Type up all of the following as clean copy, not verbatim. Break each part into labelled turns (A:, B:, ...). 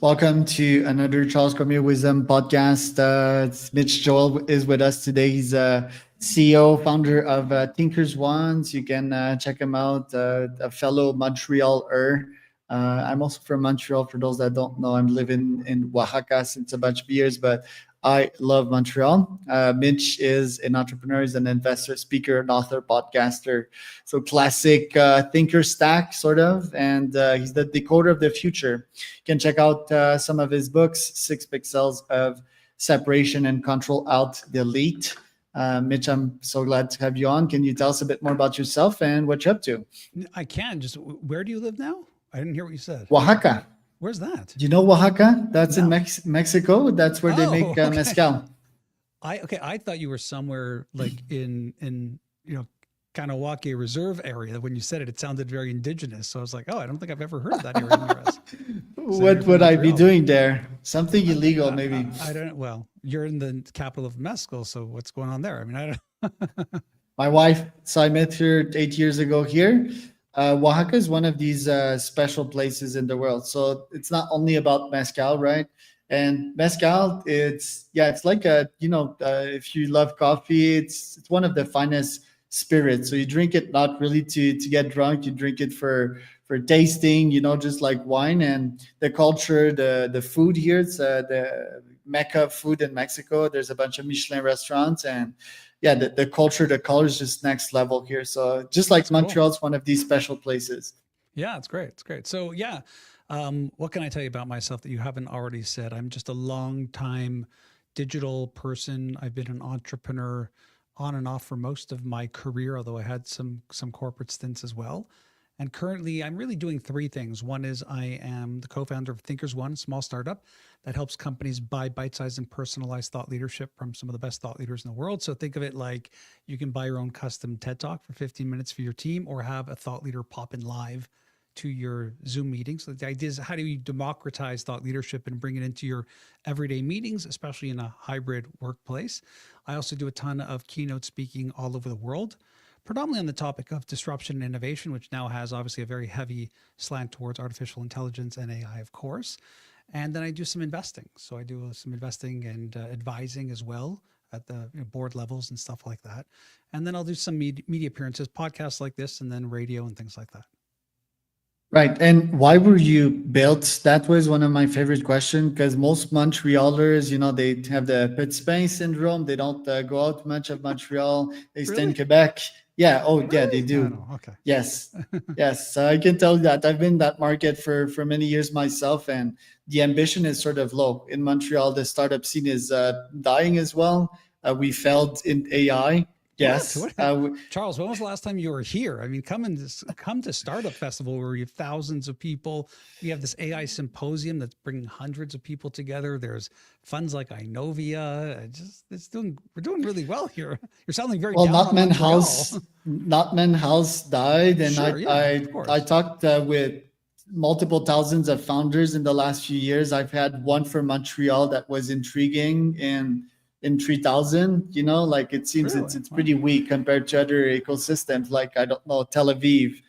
A: Welcome to another Charles Cormier Wisdom podcast. Mitch Joel is with us today. He's CEO, founder of ThinkersOne. So you can check him out, a fellow Montrealer. I'm also from Montreal. For those that don't know, I'm living in Oaxaca since a bunch of years, but I love Montreal. Mitch is an entrepreneur, he's an investor, speaker, and author, podcaster. So classic thinker stack, sort of. And he's the decoder of the future. You can check out some of his books, 6 Pixels of Separation and Control Alt Delete. Mitch, I'm so glad to have you on. Can you tell us a bit more about yourself and what you're up to?
B: I can. Just where do you live now? I didn't hear what you said.
A: Oaxaca.
B: Where's that?
A: Do you know Oaxaca? That's in
B: No.
A: Mexico. That's where they make
B: Oh, okay.
A: mezcal.
B: I thought you were somewhere like in Kanawake Reserve area. When you said it, it sounded very indigenous. So I was like, oh, I don't think I've ever heard of that area in the U.S. So you're
A: What
B: from
A: would I be
B: Montreal.
A: doing there? Something illegal, maybe.
B: I don't. Well, you're in the capital of Mescal, so what's going on there? I mean, I don't.
A: My wife, so I met her 8 years ago here. Oaxaca is one of these special places in the world. So it's not only about mezcal, right? And mezcal, it's like if you love coffee, it's one of the finest spirits. So you drink it not really to get drunk. You drink it for tasting, just like wine. And the culture, the food here, it's the mecca of food in Mexico. There's a bunch of Michelin restaurants, and yeah, the culture, the color is just next level here. So just like
B: That's cool.
A: Montreal, it's one of these special places.
B: Yeah, it's great. It's great. So yeah, what can I tell you about myself that you haven't already said? I'm just a long time digital person. I've been an entrepreneur on and off for most of my career, although I had some corporate stints as well. And currently, I'm really doing three things. One is I am the co-founder of ThinkersOne, a small startup that helps companies buy bite-sized and personalized thought leadership from some of the best thought leaders in the world. So think of it like you can buy your own custom TED Talk for 15 minutes for your team, or have a thought leader pop in live to your Zoom meetings. So the idea is, how do you democratize thought leadership and bring it into your everyday meetings, especially in a hybrid workplace? I also do a ton of keynote speaking all over the world, predominantly on the topic of disruption and innovation, which now has obviously a very heavy slant towards artificial intelligence and AI, of course. And then I do some investing. So I do some investing and advising as well at the board levels and stuff like that. And then I'll do some media appearances, podcasts like this, and then radio and things like that.
A: Right. And why were you built? That was one of my favorite questions because most Montrealers, they have the Petit Pain syndrome. They don't go out much of Montreal. They stay in
B: Really?
A: Quebec. Yeah. Oh, yeah, they
B: Really? I
A: do.
B: don't know. Okay.
A: Yes. Yes. So I can tell you that I've been in that market for many years myself, and the ambition is sort of low in Montreal. The startup scene is dying as well. We failed in AI.
B: What?
A: Yes.
B: What? Charles, when was the last time you were here? I mean, come to Startup Festival where you have thousands of people. We have this AI symposium that's bringing hundreds of people together. There's funds like Inovia. We're doing really well here. You're sounding very
A: Well,
B: down on Montreal.
A: Notman House died, and
B: Sure, yeah, of
A: I
B: course.
A: talked with multiple thousands of founders in the last few years. I've had one from Montreal that was intriguing in 3000. Like it seems
B: Really?
A: it's
B: Wow.
A: pretty weak compared to other ecosystems, like I don't know, Tel Aviv,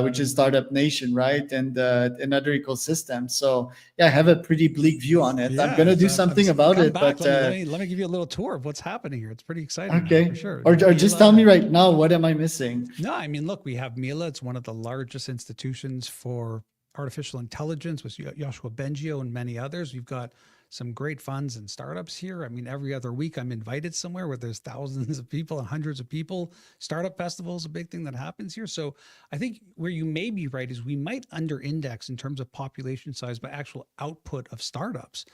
A: which is startup nation, right, and another ecosystem. So yeah, I have a pretty bleak view on it. I'm
B: Yeah,
A: gonna do something about
B: come
A: it,
B: back.
A: but
B: Let me give you a little tour of what's happening here. It's pretty exciting now, for
A: okay.
B: sure.
A: Or just tell me
B: Mila.
A: right now, what am I missing?
B: No, I mean, look, we have Mila. It's one of the largest institutions for artificial intelligence with Joshua Bengio and many others. We've got some great funds and startups here. I mean, every other week I'm invited somewhere where there's thousands of people and hundreds of people. Startup festival is a big thing that happens here. So I think where you may be right is we might under index in terms of population size by actual output of startups.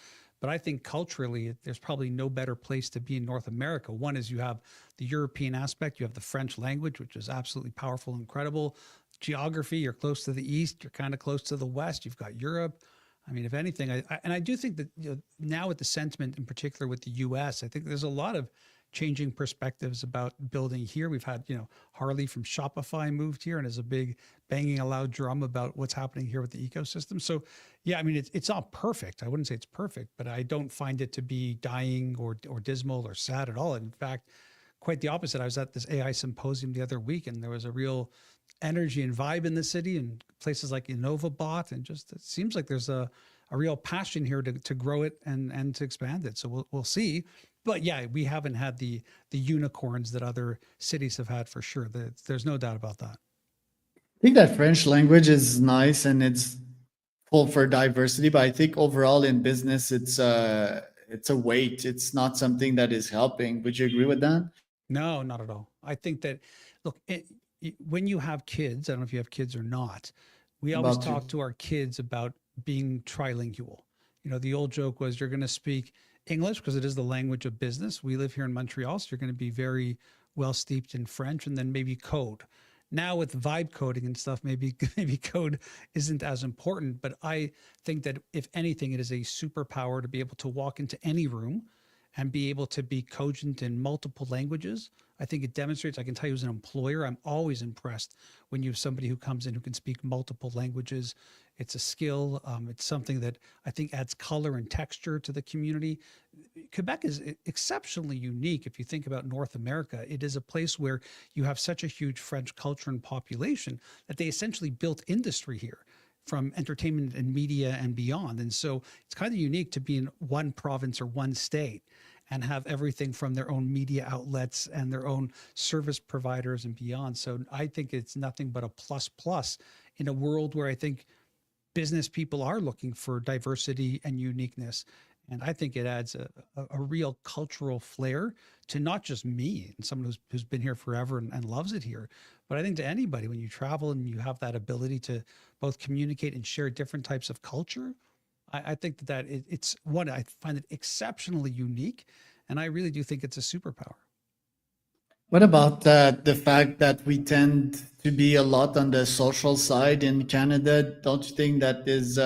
B: But I think culturally, there's probably no better place to be in North America. One is you have the European aspect, you have the French language, which is absolutely powerful, incredible. Geography, you're close to the east, you're kind of close to the west. You've got Europe. I mean, if anything, I do think that now with the sentiment in particular with the U.S., I think there's a lot of changing perspectives about building here. We've had Harley from Shopify moved here and is a big banging a loud drum about what's happening here with the ecosystem. So yeah, I mean it's not perfect. I wouldn't say it's perfect, but I don't find it to be dying or dismal or sad at all. In fact, quite the opposite. I was at this AI symposium the other week, and there was a real energy and vibe in the city, and places like InnovaBot, and just it seems like there's a a real passion here to grow it and to expand it. So we'll see. But yeah, we haven't had the unicorns that other cities have had for sure. There's no doubt about that.
A: I think that French language is nice and it's full for diversity, but I think overall in business, it's a weight. It's not something that is helping. Would you agree with that?
B: No, not at all. I think that, look, when you have kids, I don't know if you have kids or not, we always
A: About
B: talk
A: to.
B: to our kids about being trilingual. The old joke was you're going to speak English because it is the language of business. We live here in Montreal, so you're going to be very well steeped in French and then maybe code. Now with vibe coding and stuff, maybe maybe code isn't as important, but I think that if anything, it is a superpower to be able to walk into any room and be able to be cogent in multiple languages. I think it demonstrates, I can tell you as an employer, I'm always impressed when you have somebody who comes in who can speak multiple languages. It's a skill. It's something that I think adds color and texture to the community. Quebec is exceptionally unique. If you think about North America, it is a place where you have such a huge French culture and population that they essentially built industry here from entertainment and media and beyond. And so it's kind of unique to be in one province or one state and have everything from their own media outlets and their own service providers and beyond. So I think it's nothing but a plus plus in a world where I think business people are looking for diversity and uniqueness. And I think it adds a real cultural flair to not just me and someone who's been here forever and loves it here, but I think to anybody when you travel and you have that ability to both communicate and share different types of culture. I think it's one, I find it exceptionally unique. And I really do think it's a superpower.
A: What about the fact that we tend to be a lot on the social side in Canada? Don't you think that is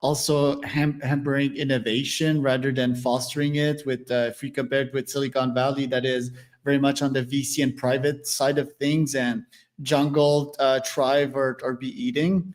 A: also hampering innovation rather than fostering it? With if we compare it with Silicon Valley, that is very much on the VC and private side of things, and jungle thrive or be eating.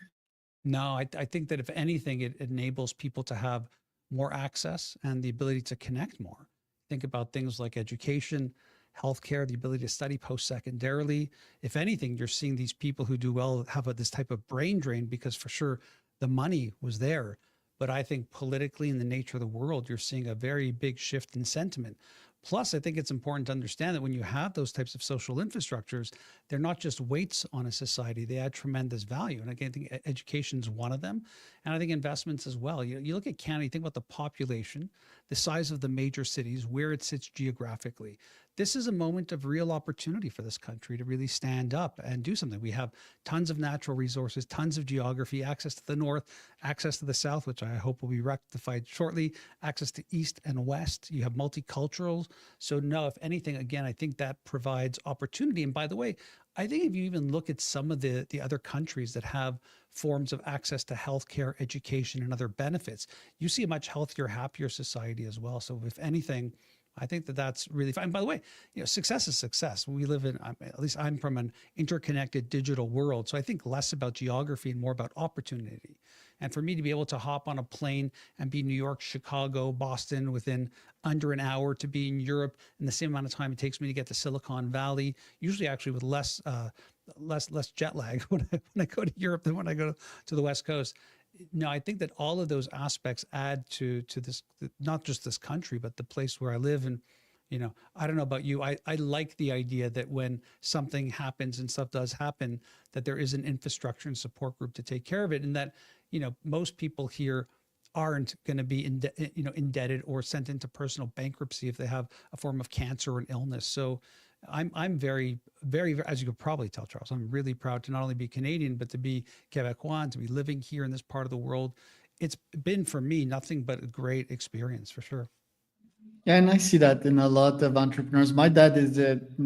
B: No, I think that if anything, it enables people to have more access and the ability to connect more. Think about things like education, healthcare, the ability to study post secondarily. If anything, you're seeing these people who do well have this type of brain drain because for sure the money was there. But I think politically, in the nature of the world, you're seeing a very big shift in sentiment. Plus, I think it's important to understand that when you have those types of social infrastructures, they're not just weights on a society, they add tremendous value. And again, I think education is one of them. And I think investments as well. You look at Canada, you think about the population, the size of the major cities, where it sits geographically. This is a moment of real opportunity for this country to really stand up and do something. We have tons of natural resources, tons of geography, access to the north, access to the south, which I hope will be rectified shortly, access to east and west. You have multicultural. So, no, if anything, again, I think that provides opportunity. And by the way, I think if you even look at some of the other countries that have forms of access to healthcare, education, and other benefits, you see a much healthier, happier society as well. So, if anything, I think that that's really fine. By the way, success is success. We live in, at least I'm from an interconnected digital world. So I think less about geography and more about opportunity. And for me to be able to hop on a plane and be New York, Chicago, Boston within under an hour, to be in Europe in the same amount of time it takes me to get to Silicon Valley, usually actually with less jet lag when I go to Europe than when I go to the West Coast. No, I think that all of those aspects add to this, not just this country, but the place where I live. And, I don't know about you. I like the idea that when something happens and stuff does happen, that there is an infrastructure and support group to take care of it. And that, most people here aren't going to be indebted or sent into personal bankruptcy if they have a form of cancer or an illness. So I'm very, very, as you could probably tell, Charles, I'm really proud to not only be Canadian, but to be Quebecois and to be living here in this part of the world. It's been for me nothing but a great experience for sure.
A: Yeah, and I see that in a lot of entrepreneurs. My dad is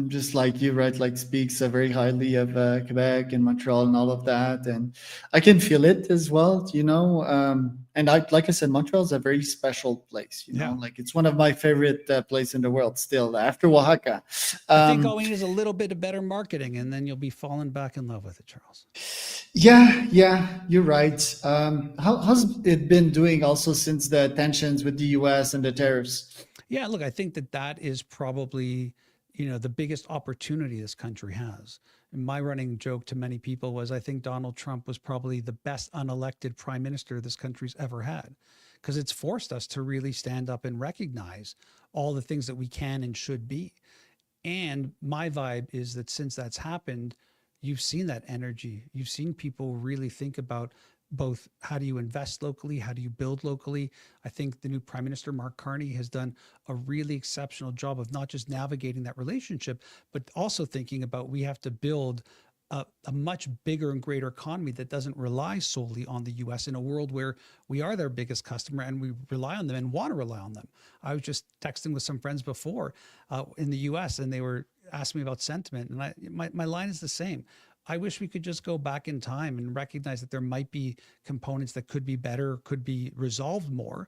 A: just like you, right? Like speaks very highly of Quebec and Montreal and all of that, and I can feel it as well. And like I said, Montreal is a very special place.
B: Yeah.
A: Like it's one of my favorite place in the world, still after Oaxaca.
B: I think
A: Um,
B: all we need is a little bit of better marketing and then you'll be falling back in love with it, Charles.
A: yeah, you're right. How's it been doing also since the tensions with the U.S. and the tariffs?
B: Yeah, look, I think that is probably, the biggest opportunity this country has. my running joke to many people was I think Donald Trump was probably the best unelected prime minister this country's ever had, because it's forced us to really stand up and recognize all the things that we can and should be. And my vibe is that since that's happened, you've seen that energy. You've seen people really think about both how do you invest locally, how do you build locally. I think the new Prime Minister, Mark Carney, has done a really exceptional job of not just navigating that relationship, but also thinking about we have to build a much bigger and greater economy that doesn't rely solely on the US in a world where we are their biggest customer and we rely on them and want to rely on them. I was just texting with some friends before in the US, and they were asking me about sentiment. And my line is the same. I wish we could just go back in time and recognize that there might be components that could be better, could be resolved more,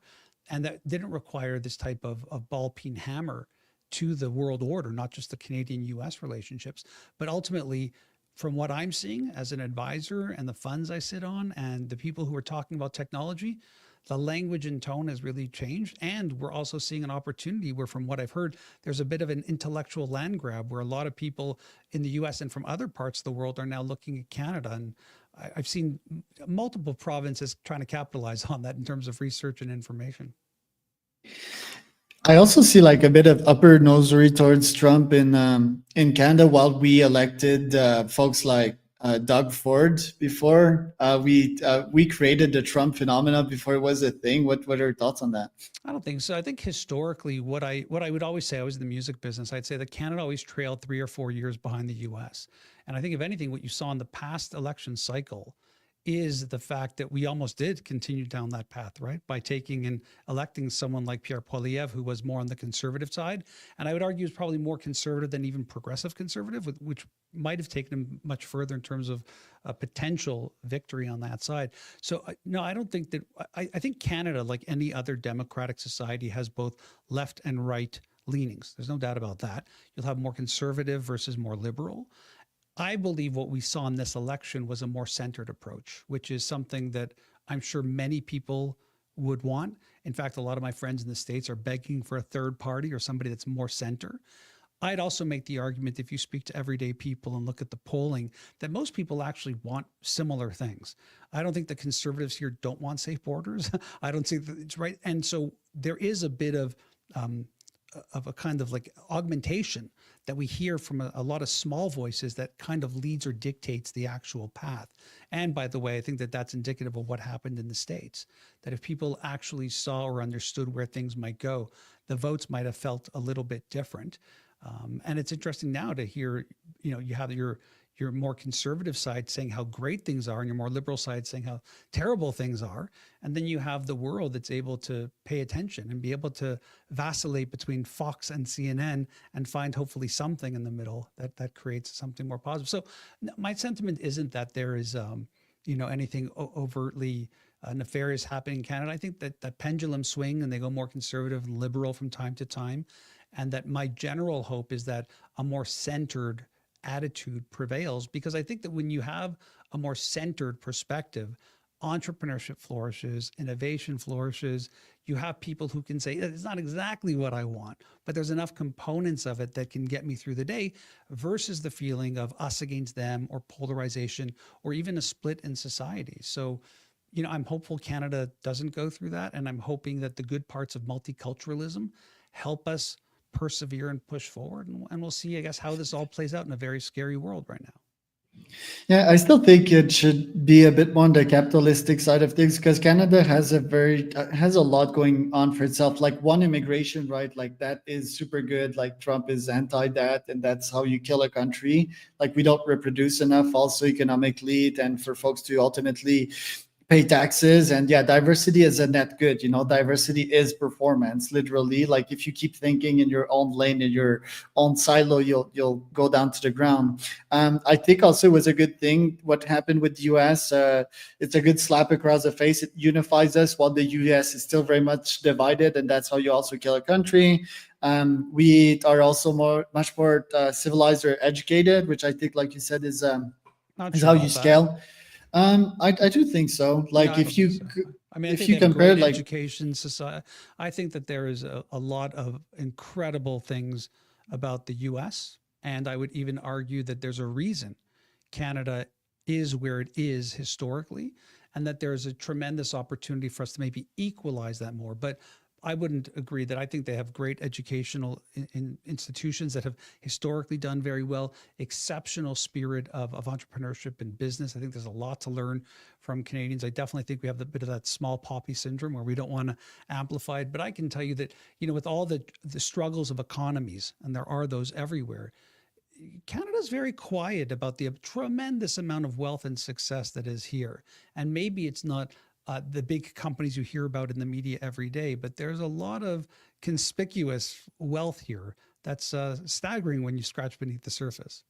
B: and that didn't require this type of ball peen hammer to the world order, not just the Canadian US relationships, but ultimately, from what I'm seeing as an advisor and the funds I sit on and the people who are talking about technology, the language and tone has really changed. And we're also seeing an opportunity where, from what I've heard, there's a bit of an intellectual land grab where a lot of people in the US and from other parts of the world are now looking at Canada. And I've seen multiple provinces trying to capitalize on that in terms of research and information.
A: I also see like a bit of upper nosery towards Trump in Canada. While we elected folks like Doug Ford before, we created the Trump phenomena before it was a thing. What are your thoughts on that?
B: I don't think so. I think historically, what I would always say, I was in the music business. I'd say that Canada always trailed 3 or 4 years behind the U.S. And I think, if anything, what you saw in the past election cycle is the fact that we almost did continue down that path, right? By taking and electing someone like Pierre Poilievre, who was more on the conservative side. And I would argue is probably more conservative than even progressive conservative, which might have taken him much further in terms of a potential victory on that side. So no, I don't think that, I think Canada, like any other democratic society, has both left and right leanings. There's no doubt about that. You'll have more conservative versus more liberal. I believe what we saw in this election was a more centered approach, which is something that I'm sure many people would want. In fact, a lot of my friends in the States are begging for a third party or somebody that's more center. I'd also make the argument, if you speak to everyday people and look at the polling, that most people actually want similar things. I don't think the conservatives here don't want safe borders. I don't think that it's right. And so there is a bit of a kind of like augmentation that we hear from a lot of small voices that kind of leads or dictates the actual path. And by the way, I think that that's indicative of what happened in the States, that if people actually saw or understood where things might go, the votes might have felt a little bit different. And it's interesting now to hear, you have your more conservative side saying how great things are and your more liberal side saying how terrible things are. And then you have the world that's able to pay attention and be able to vacillate between Fox and CNN and find hopefully something in the middle that creates something more positive. So my sentiment isn't that there is, anything overtly nefarious happening in Canada. I think that that pendulum swing and they go more conservative and liberal from time to time. And that my general hope is that a more centered attitude prevails, because I think that when you have a more centered perspective, entrepreneurship flourishes, innovation flourishes. You have people who can say, it's not exactly what I want, but there's enough components of it that can get me through the day, versus the feeling of us against them or polarization or even a split in society. So, I'm hopeful Canada doesn't go through that. And I'm hoping that the good parts of multiculturalism help us persevere and push forward. And we'll see, I guess, how this all plays out in a very scary world right now.
A: Yeah, I still think it should be a bit more on the capitalistic side of things, because Canada has has a lot going on for itself. Like one, immigration, right? Like that is super good. Like Trump is anti that, and that's how you kill a country. Like we don't reproduce enough, also economically, and for folks to ultimately pay taxes. And yeah, diversity is a net good. Diversity is performance, literally. Like if you keep thinking in your own lane, in your own silo, you'll go down to the ground. I think also it was a good thing what happened with the US. It's a good slap across the face. It unifies us, while the US is still very much divided, and that's how you also kill a country. We are also much more civilized or educated, which I think, like you said, is
B: Not sure
A: how you
B: about that.
A: scale. I do think so.
B: No,
A: Like
B: I don't
A: if
B: think
A: you
B: so. I mean, I
A: if
B: think they
A: you
B: have a
A: compare
B: great
A: like
B: education society. I think that there is a lot of incredible things about the US. And I would even argue that there's a reason Canada is where it is historically, and that there's a tremendous opportunity for us to maybe equalize that more. But I wouldn't agree that. I think they have great educational institutions that have historically done very well, exceptional spirit of entrepreneurship and business. I think there's a lot to learn from Canadians. I definitely think we have a bit of that small poppy syndrome where we don't want to amplify it. But I can tell you that, with all the struggles of economies, and there are those everywhere, Canada's very quiet about the tremendous amount of wealth and success that is here. And maybe it's not the big companies you hear about in the media every day, but there's a lot of conspicuous wealth here that's staggering when you scratch beneath the surface.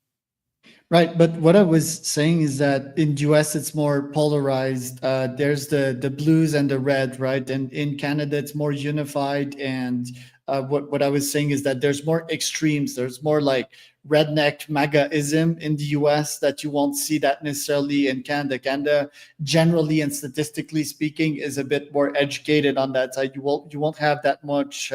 A: Right, but what I was saying is that in US it's more polarized. There's the blues and the red, right? And in Canada it's more unified. And what I was saying is that there's more extremes. There's more like redneck MAGAism in the US that you won't see that necessarily in Canada. Canada, generally and statistically speaking, is a bit more educated on that side. You won't have that much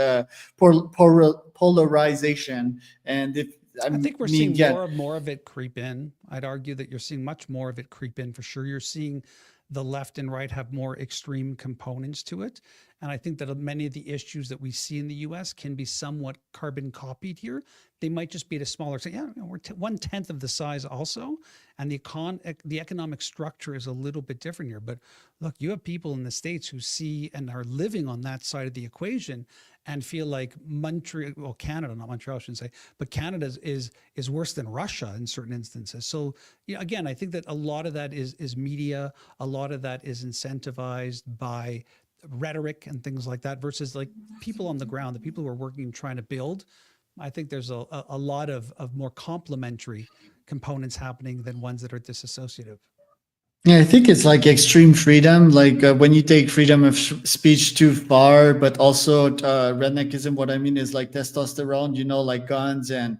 A: polarization. And if I
B: I think we're
A: mean,
B: seeing
A: yeah.
B: more of it creep in. I'd argue that you're seeing much more of it creep in for sure. You're seeing the left and right have more extreme components to it. And I think that many of the issues that we see in the US can be somewhat carbon copied here. They might just be at a smaller, so yeah, we're 1/10 of the size also. And the economic structure is a little bit different here. But look, you have people in the States who see and are living on that side of the equation and feel like Montreal, well, Canada, not Montreal, I shouldn't say, but Canada is worse than Russia in certain instances. So, again, I think that a lot of that is media. A lot of that is incentivized by rhetoric and things like that versus like people on the ground, the people who are working and trying to build. I think there's a lot of more complementary components happening than ones that are disassociative.
A: Yeah, I think it's like extreme freedom, like when you take freedom of speech too far, but also redneckism. What I mean is like testosterone, like guns and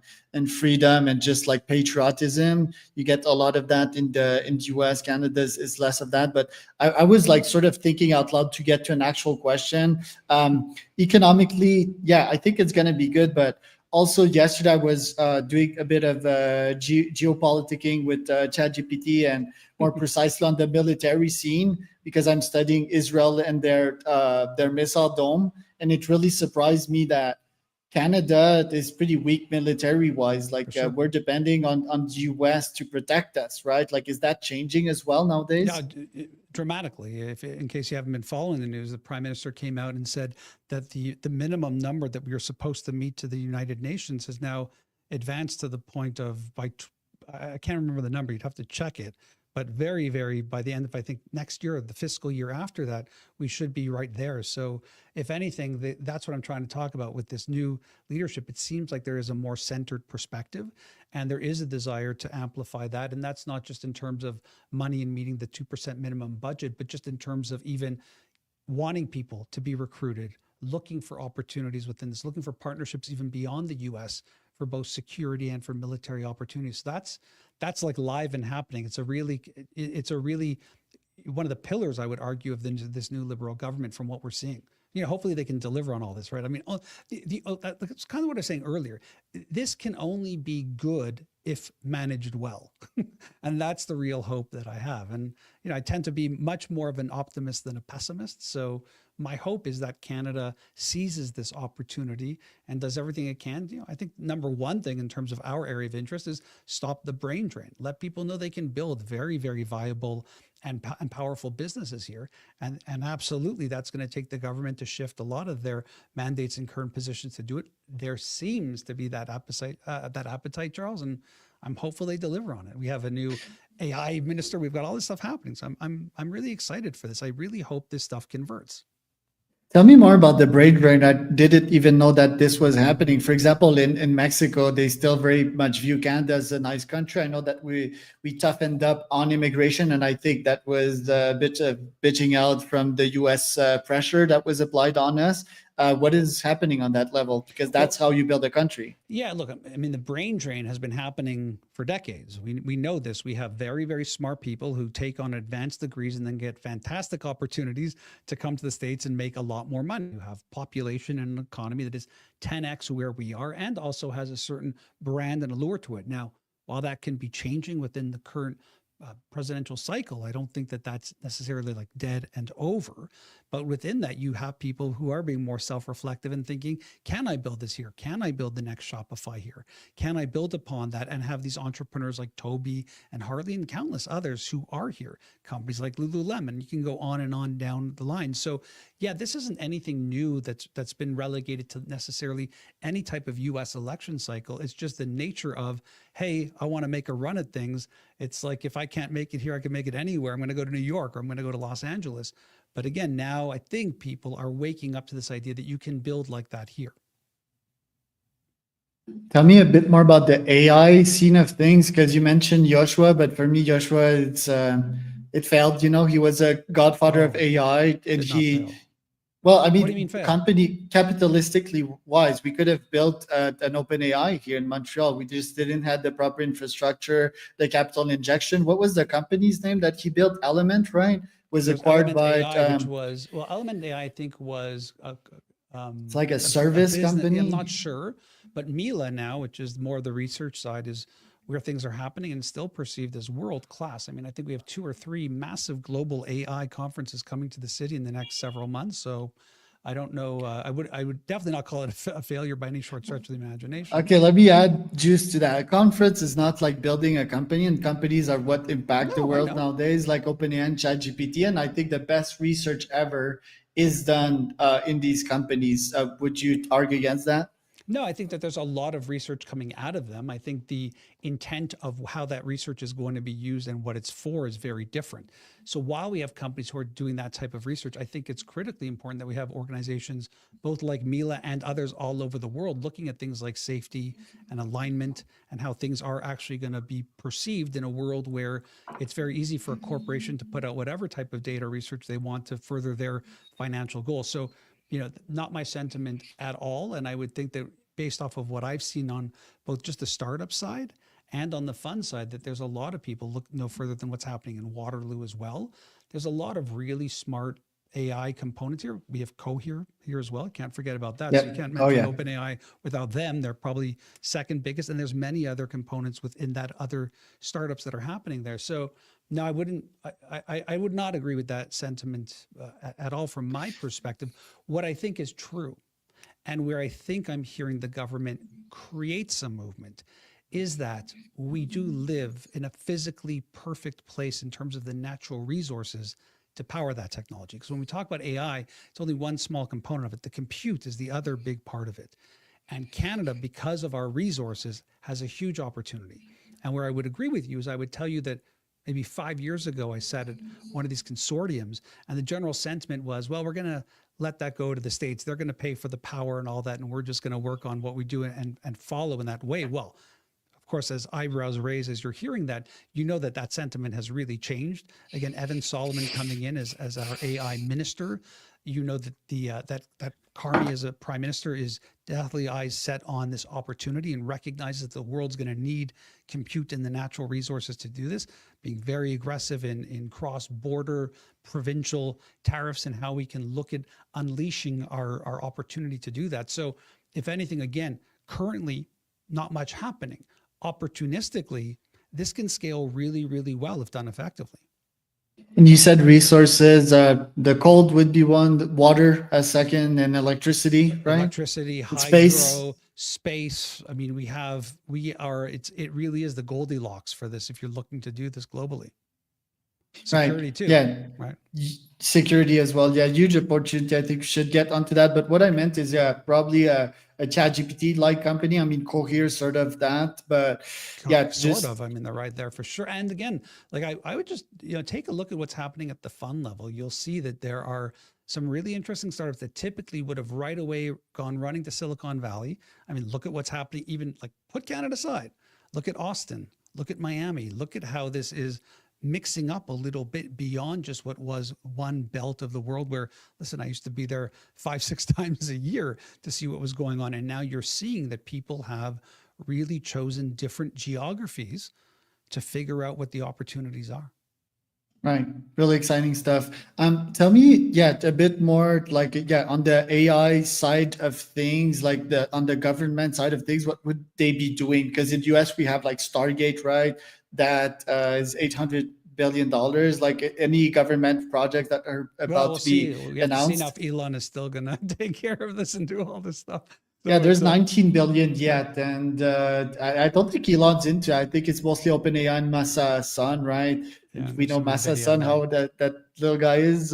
A: freedom and just like patriotism. You get a lot of that in the US. Canada is less of that. But I was like sort of thinking out loud to get to an actual question. Economically, yeah, I think it's gonna be good, but also yesterday I was doing a bit of geopoliticking with ChatGPT and more precisely on the military scene because I'm studying Israel and their missile dome, and it really surprised me that Canada is pretty weak military wise.
B: For
A: Like
B: sure.
A: we're depending on the US to protect us, right? Like is that changing as well
B: Yeah,
A: nowadays?
B: dramatically. If in case you haven't been following the news, the prime minister came out and said that the minimum number that we are supposed to meet to the United Nations has now advanced to the point of I can't remember the number. You'd have to check it, but very, very by the end of I think next year, the fiscal year after that, we should be right there. So, if anything, that's what I'm trying to talk about with this new leadership. It seems like there is a more centered perspective, and there is a desire to amplify that. And that's not just in terms of money and meeting the 2% minimum budget, but just in terms of even wanting people to be recruited, looking for opportunities within this, looking for partnerships even beyond the US for both security and for military opportunities. So that's like live and happening. It's a really one of the pillars, I would argue, of this new Liberal government from what we're seeing. Hopefully they can deliver on all this, right? I mean, that's kind of what I was saying earlier. This can only be good if managed well. And that's the real hope that I have. And, I tend to be much more of an optimist than a pessimist. So my hope is that Canada seizes this opportunity and does everything it can. I think number one thing in terms of our area of interest is stop the brain drain. Let people know they can build very, very viable and powerful businesses here. And absolutely, that's going to take the government to shift a lot of their mandates and current positions to do it. There seems to be that appetite, Charles, and I'm hopeful they deliver on it. We have a new AI minister. We've got all this stuff happening. So I'm really excited for this. I really hope this stuff converts.
A: Tell me more about the brain drain. I didn't even know that this was happening. For example, in Mexico, they still very much view Canada as a nice country. I know that we toughened up on immigration, and I think that was a bit of bitching out from the US pressure that was applied on us. What is happening on that level? Because that's
B: Well,
A: how you build a country.
B: yeah, look, I mean, the brain drain has been happening for decades. We know this. We have very, very smart people who take on advanced degrees and then get fantastic opportunities to come to the States and make a lot more money. You have population and an economy that is 10x where we are and also has a certain brand and allure to it. Now, while that can be changing within the current presidential cycle, I don't think that that's necessarily like dead and over. But within that, you have people who are being more self-reflective and thinking, can I build this here? Can I build the next Shopify here? Can I build upon that and have these entrepreneurs like Toby and Hartley and countless others who are here? Companies like Lululemon, you can go on and on down the line. So yeah, this isn't anything new that's been relegated to necessarily any type of US election cycle. It's just the nature of, hey, I want to make a run at things. It's like, if I can't make it here, I can make it anywhere. I'm going to go to New York, or I'm going to go to Los Angeles. But again, now I think people are waking up to this idea that you can build like that here.
A: Tell me a bit more about the AI scene of things, because you mentioned Joshua, but for me, Joshua, it failed. You know, he was a godfather of AI, and
B: Did not fail.
A: well, I
B: What do you mean
A: mean,
B: fail?
A: company capitalistically wise, we could have built an open AI here in Montreal. We just didn't have the proper infrastructure, the capital injection. What was the company's name that he built? Element, right? Was
B: There's
A: acquired
B: Element
A: by
B: AI, which was, well, Element AI, I think was
A: it's like a service
B: business.
A: company.
B: I'm not sure, but Mila now, which is more of the research side, is where things are happening and still perceived as world class. I mean, I think we have 2 or 3 massive global AI conferences coming to the city in the next several months. So I don't know. I would definitely not call it a failure by any short stretch of the imagination.
A: Okay, let me add juice to that. A conference is not like building a company, and companies are what impact the
B: No, I
A: world
B: know.
A: nowadays, like OpenAI and ChatGPT. And I think the best research ever is done in these companies. Would you argue against that?
B: No, I think that there's a lot of research coming out of them. I think the intent of how that research is going to be used and what it's for is very different. So while we have companies who are doing that type of research, I think it's critically important that we have organizations, both like Mila and others all over the world, looking at things like safety and alignment and how things are actually going to be perceived in a world where it's very easy for a corporation to put out whatever type of data research they want to further their financial goals. So, not my sentiment at all. And I would think that based off of what I've seen on both just the startup side and on the fund side, that there's a lot of people look no further than what's happening in Waterloo as well. There's a lot of really smart AI components here. We have Cohere here as well. Can't forget about that.
A: Yep.
B: So you can't
A: Oh,
B: mention
A: yeah.
B: OpenAI without them. They're probably second biggest. And there's many other components within that other startups that are happening there. So no, I wouldn't. I would not agree with that sentiment at all from my perspective. What I think is true, and where I think I'm hearing the government create some movement, is that we do live in a physically perfect place in terms of the natural resources to power that technology. Because when we talk about AI, it's only one small component of it. The compute is the other big part of it. And Canada, because of our resources, has a huge opportunity. And where I would agree with you is I would tell you that maybe 5 years ago, I sat at one of these consortiums, and the general sentiment was, well, we're going to let that go to the States. They're going to pay for the power and all that, and we're just going to work on what we do and follow in that way. Well, of course, as eyebrows raise as you're hearing that, you know that that sentiment has really changed. Again, Evan Solomon coming in as our AI minister, you know that that Carney as a prime minister is definitely eyes set on this opportunity and recognizes that the world's going to need compute and the natural resources to do this, being very aggressive in cross-border provincial tariffs and how we can look at unleashing our opportunity to do that. So if anything, again, currently not much happening. Opportunistically, this can scale really, really well if done effectively.
A: And you said resources. The cold would be one, water a second, and electricity, right?
B: Electricity,
A: And space.
B: space. I mean, it really is the Goldilocks for this if you're looking to do this globally. Security
A: Right.
B: too.
A: Yeah.
B: Right.
A: Security as well. Yeah, huge opportunity. I think we should get onto that. But what I meant is, yeah, probably a ChatGPT like company. I mean, Cohere sort of that, but yeah,
B: Sort of. I mean, they're right there for sure. And again, like I would just, take a look at what's happening at the fund level. You'll see that there are some really interesting startups that typically would have right away gone running to Silicon Valley. I mean, look at what's happening, even like put Canada aside, look at Austin, look at Miami, look at how this is mixing up a little bit beyond just what was one belt of the world where, listen, I used to be there 5-6 times a year to see what was going on. And now you're seeing that people have really chosen different geographies to figure out what the opportunities are.
A: Right. Really exciting stuff. Tell me, yeah, a bit more like, yeah, on the AI side of things, like the on the government side of things, what would they be doing? Because in US we have like Stargate, right? That is $800 billion. Like any government project that are
B: Well,
A: about
B: we'll
A: to
B: see.
A: be
B: We have to see now
A: announced.
B: if Elon is still going to take care of this and do all this stuff.
A: Yeah,
B: So
A: there's
B: it's
A: 19 billion
B: yeah,
A: yet, and I don't think Elon's into it. I think it's mostly OpenAI and Masa's son, right?
B: yeah,
A: And
B: and
A: we
B: there's
A: know
B: some
A: Masa's
B: Nvidia in
A: son,
B: there.
A: how that little guy is.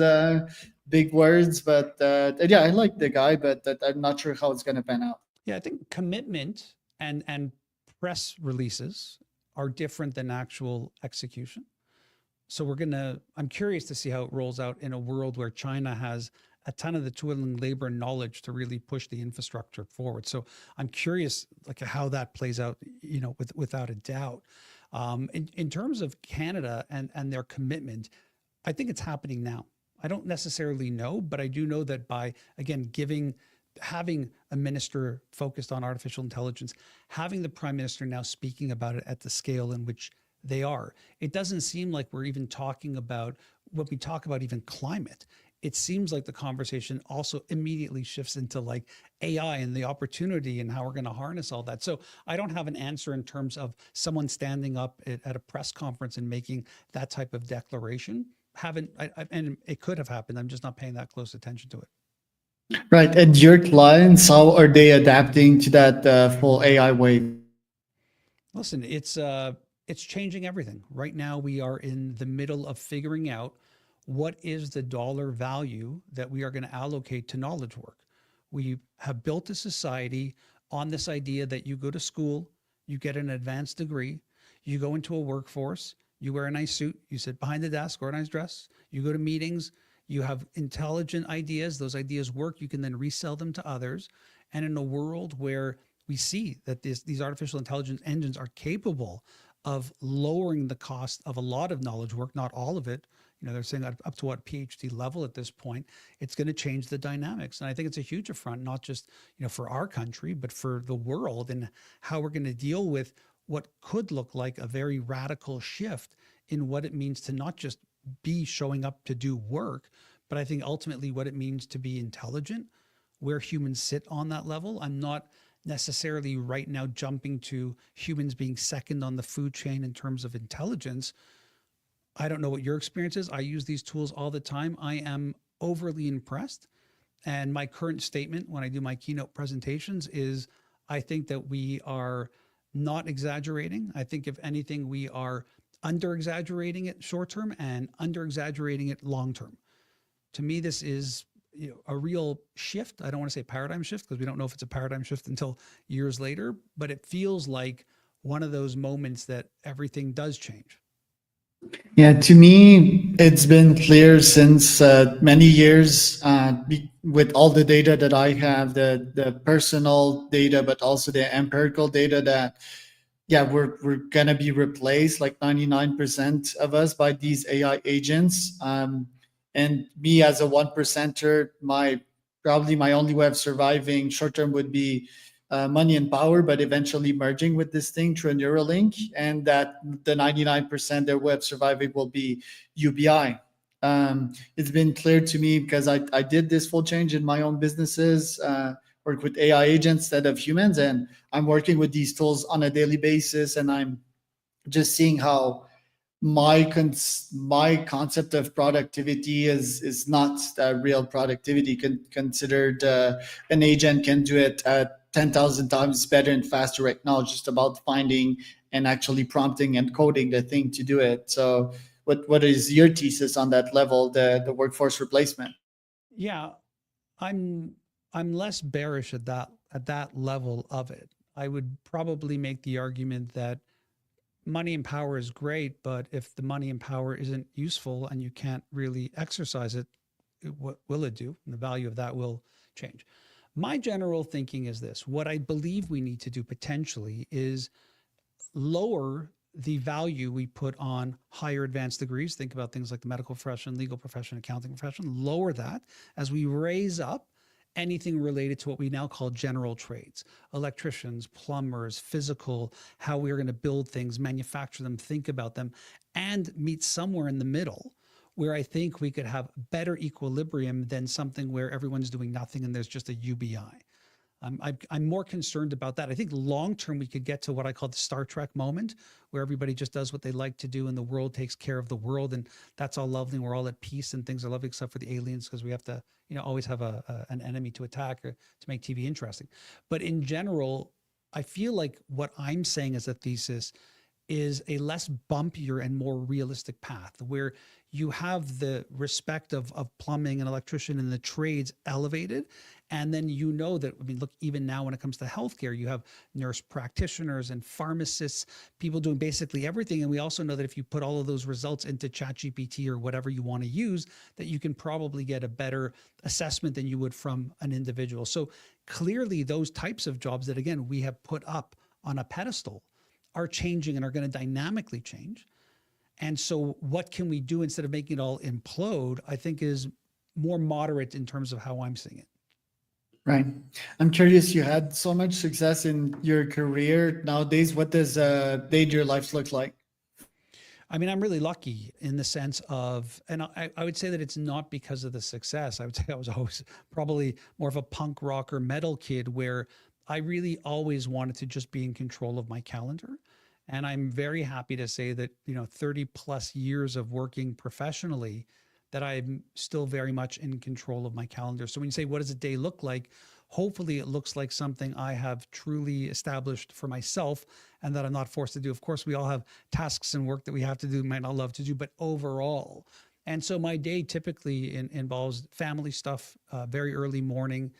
A: Big words, but yeah, I like the guy, but I'm not sure how it's gonna pan out.
B: Yeah, I think commitment and press releases are different than actual execution. So I'm curious to see how it rolls out in a world where China has a ton of the tooling, labor, and knowledge to really push the infrastructure forward. So I'm curious, like how that plays out, without a doubt. In terms of Canada and their commitment, I think it's happening now. I don't necessarily know, but I do know that by, again, having a minister focused on artificial intelligence, having the prime minister now speaking about it at the scale in which they are, it doesn't seem like we're even talking about when we talk about even climate. It seems like the conversation also immediately shifts into like AI and the opportunity and how we're going to harness all that. So I don't have an answer in terms of someone standing up at a press conference and making that type of declaration. Haven't and it could have happened. I'm just not paying that close attention to it.
A: Right, and your clients, how are they adapting to that full AI wave?
B: Listen, it's changing everything. Right now we are in the middle of figuring out what is the dollar value that we are going to allocate to knowledge work. We have built a society on this idea that you go to school, you get an advanced degree, you go into a workforce, you wear a nice suit, you sit behind the desk or a nice dress, you go to meetings, you have intelligent ideas, those ideas work, you can then resell them to others. And in a world where we see that these artificial intelligence engines are capable of lowering the cost of a lot of knowledge work, not all of it. They're saying up to what PhD level at this point, it's going to change the dynamics. And I think it's a huge affront, not just, for our country, but for the world and how we're going to deal with what could look like a very radical shift in what it means to not just be showing up to do work, but I think ultimately what it means to be intelligent, where humans sit on that level. I'm not necessarily right now jumping to humans being second on the food chain in terms of intelligence. I don't know what your experience is. I use these tools all the time. I am overly impressed. And my current statement when I do my keynote presentations is I think that we are not exaggerating. I think, if anything, we are under exaggerating it short term and under exaggerating it long term. To me, this is a real shift. I don't want to say paradigm shift because we don't know if it's a paradigm shift until years later, but it feels like one of those moments that everything does change.
A: Yeah, to me, it's been clear since many years with all the data that I have, the personal data, but also the empirical data that, yeah, we're gonna be replaced like 99% of us by these AI agents. And me as a one percenter, my probably my only way of surviving short term would be money and power, but eventually merging with this thing through a Neuralink, and that the 99% their way of surviving will be UBI. It's been clear to me because I did this full change in my own businesses, work with AI agents instead of humans, and I'm working with these tools on a daily basis, and I'm just seeing how my concept of productivity is not real productivity. Considered an agent can do it 10,000 times better and faster right now. It's just about finding and actually prompting and coding the thing to do it. So, what is your thesis on that level, the workforce replacement?
B: Yeah, I'm I'm less bearish at that level of it. I would probably make the argument that money and power is great, but if the money and power isn't useful and you can't really exercise it, what will it do? And the value of that will change. My general thinking is this: what I believe we need to do potentially is lower the value we put on higher advanced degrees. Think about things like the medical profession, legal profession, accounting profession, lower that as we raise up anything related to what we now call general trades, electricians, plumbers, physical, how we're going to build things, manufacture them, think about them, and meet somewhere in the middle where I think we could have better equilibrium than something where everyone's doing nothing and there's just a UBI. I'm more concerned about that. I think long term we could get to what I call the Star Trek moment, where everybody just does what they like to do, and the world takes care of the world, and that's all lovely, and we're all at peace, and things are lovely, except for the aliens, because we have to, always have an enemy to attack or to make TV interesting. But in general, I feel like what I'm saying as a thesis is a less bumpier and more realistic path where you have the respect of plumbing and electrician and the trades elevated. And then that, I mean, look, even now when it comes to healthcare, you have nurse practitioners and pharmacists, people doing basically everything. And we also know that if you put all of those results into ChatGPT or whatever you want to use, that you can probably get a better assessment than you would from an individual. So clearly those types of jobs that, again, we have put up on a pedestal are changing and are going to dynamically change. And so what can we do instead of making it all implode, I think is more moderate in terms of how I'm seeing it.
A: Right. I'm curious, you had so much success in your career. Nowadays, what does day in your life look like?
B: I mean, I'm really lucky in the sense of, and I would say that it's not because of the success. I would say I was always probably more of a punk rocker metal kid where I really always wanted to just be in control of my calendar. And I'm very happy to say that, 30 plus years of working professionally, that I'm still very much in control of my calendar. So when you say, what does a day look like? Hopefully it looks like something I have truly established for myself and that I'm not forced to do. Of course, we all have tasks and work that we have to do, might not love to do, but overall. And so my day typically involves family stuff, very early morning,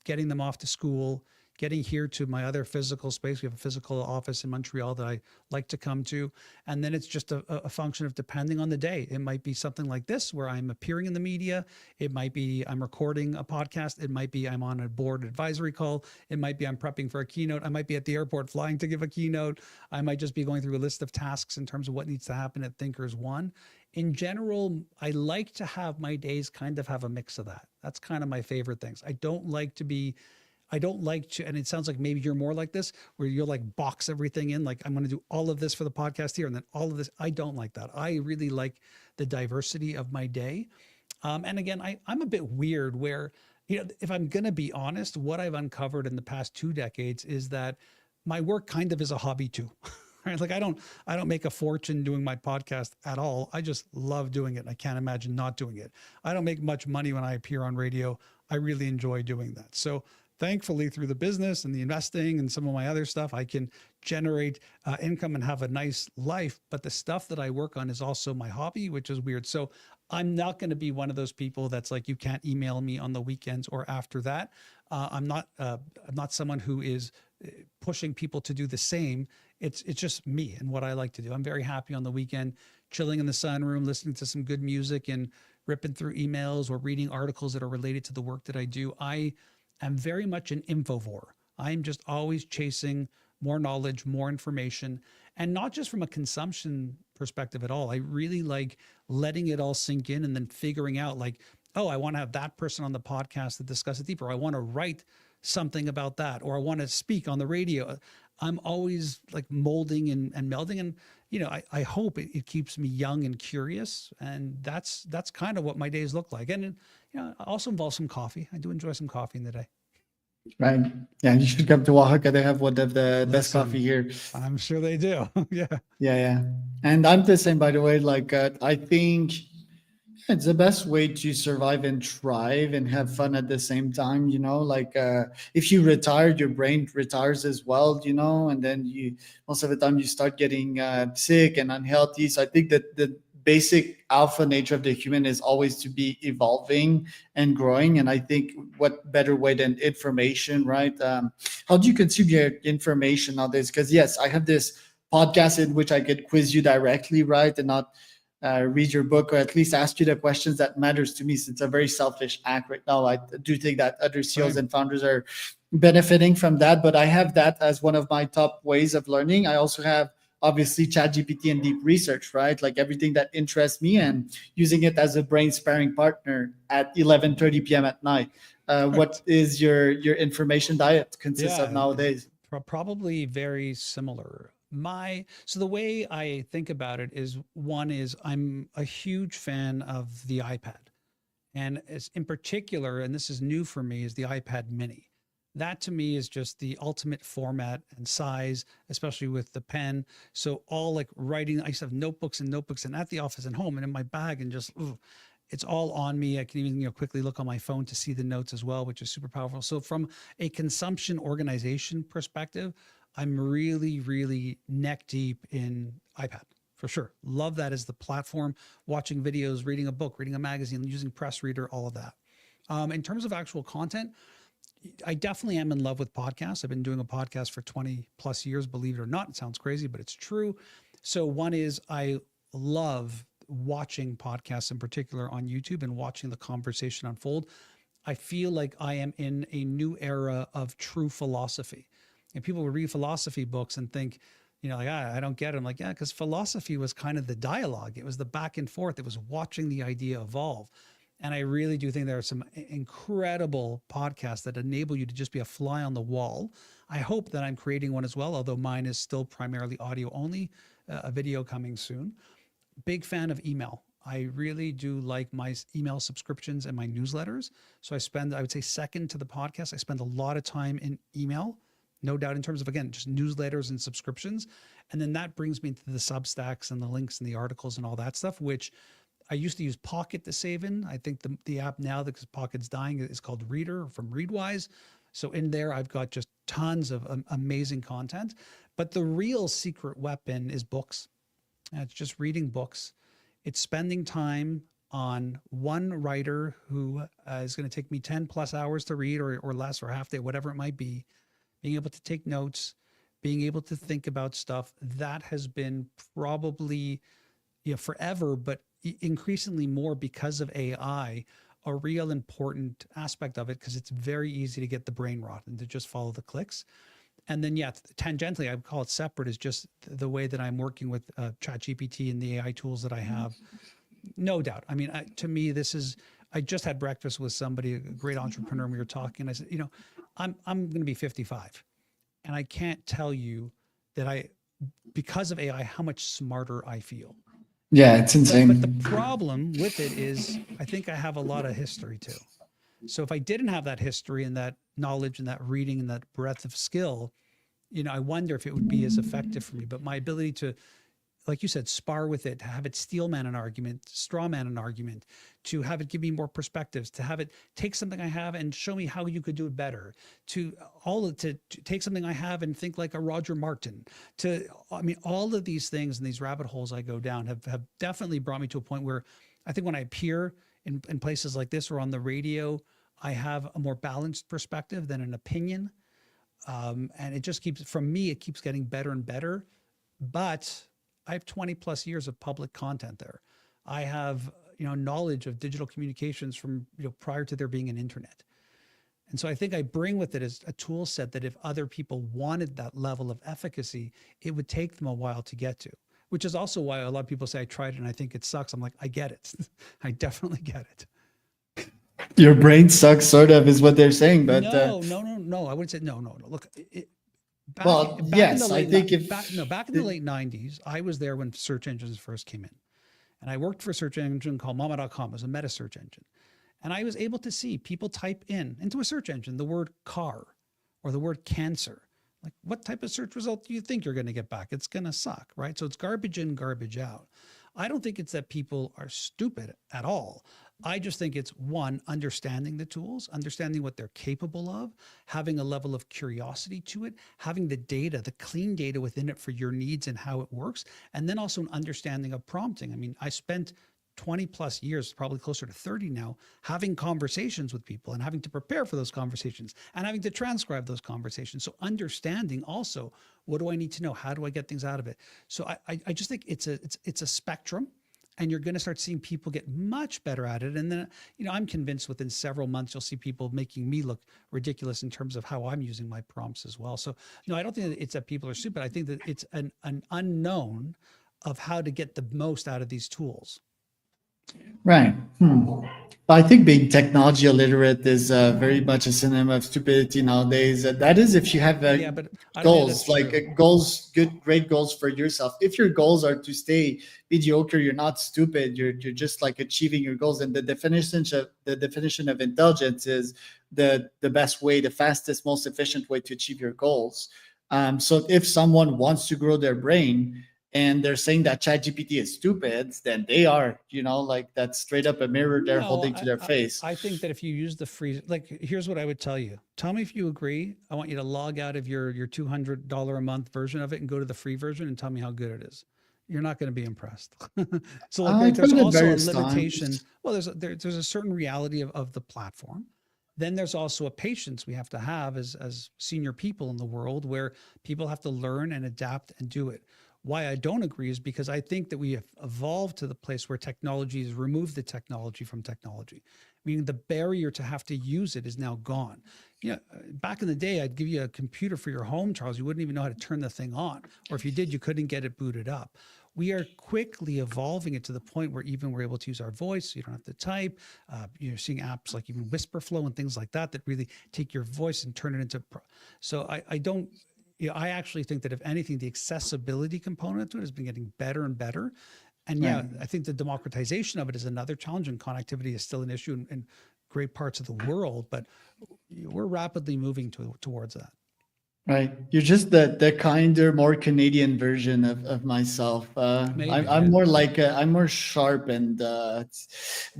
B: getting them off to school, getting here to my other physical space. We have a physical office in Montreal that I like to come to. And then it's just a function of depending on the day. It might be something like this where I'm appearing in the media. It might be I'm recording a podcast. It might be I'm on a board advisory call. It might be I'm prepping for a keynote. I might be at the airport flying to give a keynote. I might just be going through a list of tasks in terms of what needs to happen at ThinkersOne. In general, I like to have my days kind of have a mix of that. That's kind of my favorite things. I don't like to, and it sounds like maybe you're more like this, where you'll like box everything in, like I'm going to do all of this for the podcast here and then all of this. I don't like that. I really like the diversity of my day. And again, I'm a bit weird where, if I'm going to be honest, what I've uncovered in the past 2 decades is that my work kind of is a hobby too. Right? Like I don't make a fortune doing my podcast at all. I just love doing it. And I can't imagine not doing it. I don't make much money when I appear on radio. I really enjoy doing that. So thankfully, through the business and the investing and some of my other stuff, I can generate income and have a nice life. But the stuff that I work on is also my hobby, which is weird. So I'm not going to be one of those people that's like, you can't email me on the weekends or after that. I'm not someone who is pushing people to do the same. It's just me and what I like to do. I'm very happy on the weekend, chilling in the sunroom, listening to some good music and ripping through emails or reading articles that are related to the work that I do. I'm very much an infovore. I'm just always chasing more knowledge, more information, and not just from a consumption perspective at all. I really like letting it all sink in and then figuring out like, oh, I want to have that person on the podcast to discuss it deeper. I want to write something about that, or I want to speak on the radio. I'm always like molding and melding. And, I hope it keeps me young and curious. And that's kind of what my days look like. And, it also involves some coffee. I do enjoy some coffee in the day.
A: Right. Yeah, you should come to Oaxaca. They have one of the best coffee here.
B: I'm sure they do. Yeah.
A: Yeah. And I'm the same, by the way. Like, I think it's the best way to survive and thrive and have fun at the same time. Like if you retire, your brain retires as well, and then most of the time you start getting sick and unhealthy. So I think that the basic alpha nature of the human is always to be evolving and growing. And I think what better way than information, right? How do you consume your information nowadays? Because yes, I have this podcast in which I could quiz you directly, right? And not read your book, or at least ask you the questions that matters to me. So it's a very selfish act right now. I do think that other CEOs and founders are benefiting from that, but I have that as one of my top ways of learning. I also have obviously ChatGPT and deep research, right? Like everything that interests me and using it as a brain sparing partner at 11:30 p.m. at night. What is your information diet consist of
B: Yeah,
A: nowadays?
B: probably very similar. So the way I think about it is, one is I'm a huge fan of the iPad. And as in particular, and this is new for me, is the iPad mini. That to me is just the ultimate format and size, especially with the pen. So all like writing, I used to have notebooks and notebooks and at the office and home and in my bag and just, ooh, it's all on me. I can even, quickly look on my phone to see the notes as well, which is super powerful. So from a consumption organization perspective, I'm really, really neck deep in iPad for sure. Love that as the platform, watching videos, reading a book, reading a magazine, using Press Reader, all of that. In terms of actual content, I definitely am in love with podcasts. I've been doing a podcast for 20 plus years, believe it or not. It sounds crazy, but it's true. So one is I love watching podcasts in particular on YouTube and watching the conversation unfold. I feel like I am in a new era of true philosophy. And people would read philosophy books and think, like, I don't get it. I'm like, yeah, because philosophy was kind of the dialogue. It was the back and forth. It was watching the idea evolve. And I really do think there are some incredible podcasts that enable you to just be a fly on the wall. I hope that I'm creating one as well, although mine is still primarily audio only, a video coming soon. Big fan of email. I really do like my email subscriptions and my newsletters. So I would say second to the podcast, I spend a lot of time in email, no doubt, in terms of, again, just newsletters and subscriptions. And then that brings me to the Substacks and the links and the articles and all that stuff, which I used to use Pocket to save in. I think the app now, because Pocket's dying, is called Reader from Readwise. So in there, I've got just tons of amazing content. But the real secret weapon is books. It's just reading books. It's spending time on one writer who is going to take me 10 plus hours to read, or less, or half day, whatever it might be. Being able to take notes, being able to think about stuff, that has been probably, forever, but increasingly more because of AI, a real important aspect of it, because it's very easy to get the brain rot and to just follow the clicks. And then, yeah, tangentially, I would call it separate, is just the way that I'm working with ChatGPT and the AI tools that I have. No doubt. I mean, to me, I just had breakfast with somebody, a great entrepreneur, and we were talking, and I said, I'm going to be 55, and I can't tell you that because of AI, how much smarter I feel.
A: Yeah, it's insane.
B: But the problem with it is, I think I have a lot of history too. So if I didn't have that history and that knowledge and that reading and that breadth of skill, I wonder if it would be as effective for me. But my ability to, like you said, spar with it, to have it steel man an argument, straw man an argument, to have it give me more perspectives, to have it take something I have and show me how you could do it better, to take something I have and think like a Roger Martin, all of these things and these rabbit holes I go down have definitely brought me to a point where I think when I appear in places like this or on the radio, I have a more balanced perspective than an opinion. And it just it keeps getting better and better. But I have 20 plus years of public content there. I have, knowledge of digital communications from, prior to there being an internet. And so I think I bring with it as a tool set that if other people wanted that level of efficacy, it would take them a while to get to, which is also why a lot of people say I tried it and I think it sucks. I'm like, I get it. I definitely get it.
A: Your brain sucks, sort of, is what they're saying. But
B: no. I wouldn't say no. Look,
A: back yes, I think
B: back in the late 90s, I was there when search engines first came in. And I worked for a search engine called mama.com. It was a meta search engine. And I was able to see people type into a search engine the word car or the word cancer. Like, what type of search result do you think you're going to get back? It's going to suck, right? So it's garbage in, garbage out. I don't think it's that people are stupid at all. I just think it's, one, understanding the tools, understanding what they're capable of, having a level of curiosity to it, having the data, the clean data within it for your needs and how it works, and then also an understanding of prompting. I mean, I spent 20 plus years, probably closer to 30 now, having conversations with people and having to prepare for those conversations and having to transcribe those conversations. So understanding also, what do I need to know? How do I get things out of it? So I just think it's a spectrum, and you're going to start seeing people get much better at it. And then, I'm convinced within several months, you'll see people making me look ridiculous in terms of how I'm using my prompts as well. So no, I don't think that it's that people are stupid. I think that it's an unknown of how to get the most out of these tools.
A: Right. I think being technology illiterate is very much a synonym of stupidity nowadays. That is, if you have
B: Yeah, but I don't think that's
A: goals, like
B: true.
A: goals, great goals for yourself. If your goals are to stay mediocre, you're not stupid. You're just like achieving your goals. And the definition of intelligence is the best way, the fastest, most efficient way to achieve your goals. So if someone wants to grow their brain, and they're saying that ChatGPT is stupid, then they are, like that's straight up a mirror they're
B: No,
A: holding to their face.
B: I think that if you use the free, like, here's what I would tell you. Tell me if you agree. I want you to log out of your $200 a month version of it and go to the free version and tell me how good it is. You're not going to be impressed. So, like,
A: I
B: there's
A: tried it
B: also a
A: various
B: limitation.
A: times.
B: Well, there's a certain reality of the platform. Then there's also a patience we have to have as senior people in the world, where people have to learn and adapt and do it. Why I don't agree is because I think that we have evolved to the place where technology has removed the technology from technology, meaning the barrier to have to use it is now gone. Back in the day, I'd give you a computer for your home, Charles. You wouldn't even know how to turn the thing on. Or if you did, you couldn't get it booted up. We are quickly evolving it to the point where even we're able to use our voice. So you don't have to type. You're seeing apps like even Whisperflow and things like that that really take your voice and turn it into. So I don't. I actually think that if anything, the accessibility component to it has been getting better and better. And yeah,
A: Right.
B: I think the democratization of it is another challenge, and connectivity is still an issue in great parts of the world, but we're rapidly moving towards that.
A: Right. You're just the kinder, more Canadian version of myself. I'm
B: Maybe,
A: I'm
B: yeah.
A: more like I'm more sharp and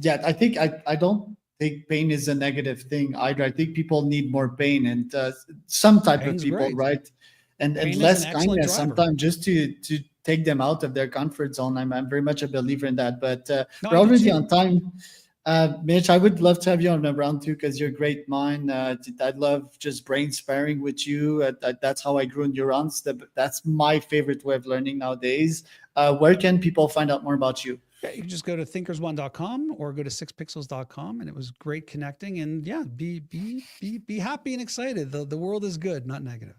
A: yeah. I think I don't think pain is a negative thing either. I think people need more pain and some type of
B: Pain's
A: people,
B: great.
A: right? And
B: Pain is an
A: less
B: excellent
A: kindness
B: driver.
A: sometimes just to take them out of their comfort zone. I'm very much a believer in that. But
B: No,
A: we're
B: I do
A: already
B: too.
A: on time. Mitch, I would love to have you on the round two because you're a great mind. I'd love just brain sparring with you. That's how I grew neurons. That's my favorite way of learning nowadays. Where can people find out more about you?
B: Yeah, you can just go to thinkersone.com or go to sixpixels.com. And it was great connecting. And yeah, be happy and excited. The world is good, not negative.